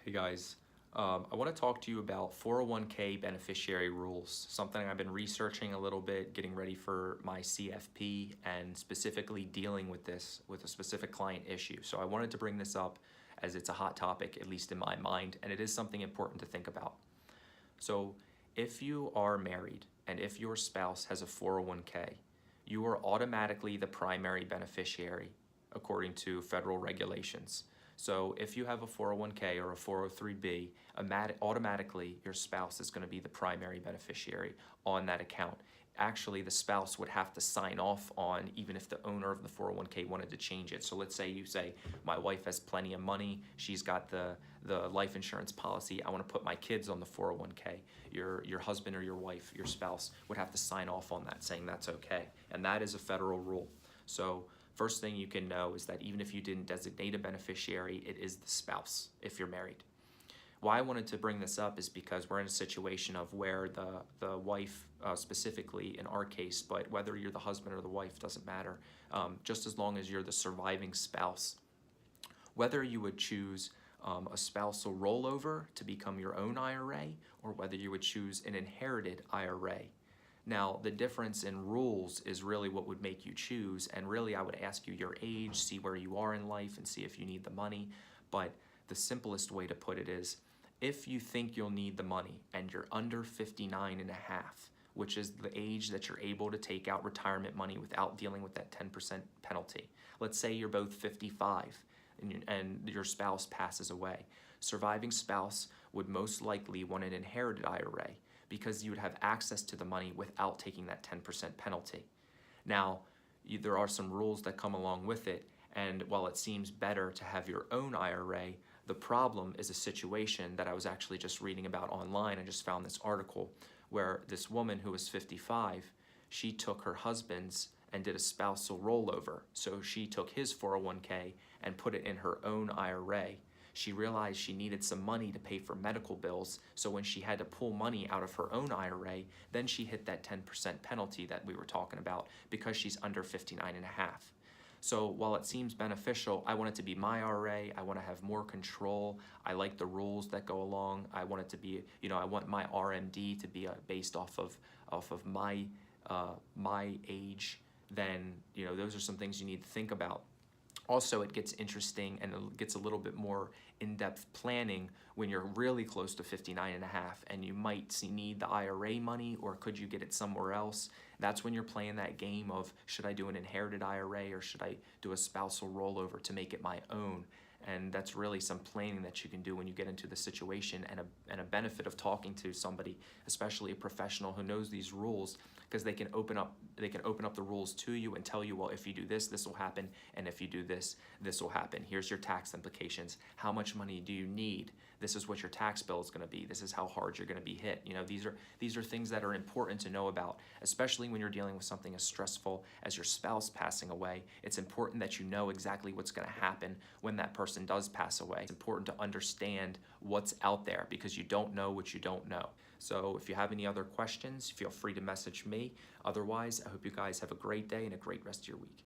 Hey guys, I want to talk to you about 401k beneficiary rules, something I've been researching a little bit, getting ready for my CFP, and specifically dealing with this with a specific client issue. So I wanted to bring this up as it's a hot topic, at least in my mind, and it is something important to think about. So if you are married and if your spouse has a 401k, you are automatically the primary beneficiary according to federal regulations. So if you have a 401k or a 403b, automatically your spouse is going to be the primary beneficiary on that account. Actually, the spouse would have to sign off on even if the owner of the 401k wanted to change it. So let's say you say, my wife has plenty of money, she's got the life insurance policy, I want to put my kids on the 401k. Your husband or your wife, your spouse, would have to sign off on that saying that's okay. And that is a federal rule. So first thing you can know is that even if you didn't designate a beneficiary, it is the spouse if you're married. Why I wanted to bring this up is because we're in a situation of where the wife, specifically in our case, but whether you're the husband or the wife doesn't matter, just as long as you're the surviving spouse. Whether you would choose a spousal rollover to become your own IRA, or whether you would choose an inherited IRA. Now, the difference in rules is really what would make you choose, and really I would ask you your age, see where you are in life, and see if you need the money. But the simplest way to put it is, if you think you'll need the money and you're under 59 and a half, which is the age that you're able to take out retirement money without dealing with that 10% penalty. Let's say you're both 55 and your spouse passes away. Surviving spouse would most likely want an inherited IRA because you would have access to the money without taking that 10% penalty. Now, there are some rules that come along with it, and while it seems better to have your own IRA, the problem is a situation that I was actually just reading about online. I just found this article where this woman who was 55, she took her husband's and did a spousal rollover. So she took his 401k and put it in her own IRA. She realized she needed some money to pay for medical bills, so when she had to pull money out of her own IRA, then she hit that 10% penalty that we were talking about because she's under 59 and a half. So while it seems beneficial, I want it to be my IRA. I want to have more control. I like the rules that go along. I want it to be, I want my RMD to be based off of my age. Then, those are some things you need to think about. Also, it gets interesting and it gets a little bit more in-depth planning when you're really close to 59 and a half and you might need the IRA money, or could you get it somewhere else? That's when you're playing that game of, should I do an inherited IRA or should I do a spousal rollover to make it my own? And that's really some planning that you can do when you get into the situation, and a benefit of talking to somebody, especially a professional who knows these rules, because they can open up the rules to you and tell you, well, if you do this, this will happen, and if you do this, this will happen. Here's your tax implications. How much money do you need? This is what your tax bill is going to be. This is how hard you're going to be hit. These are things that are important to know about, especially when you're dealing with something as stressful as your spouse passing away. It's important that you know exactly what's going to happen when that person does pass away. It's important to understand what's out there because you don't know what you don't know. So if you have any other questions, feel free to message me. Otherwise, I hope you guys have a great day and a great rest of your week.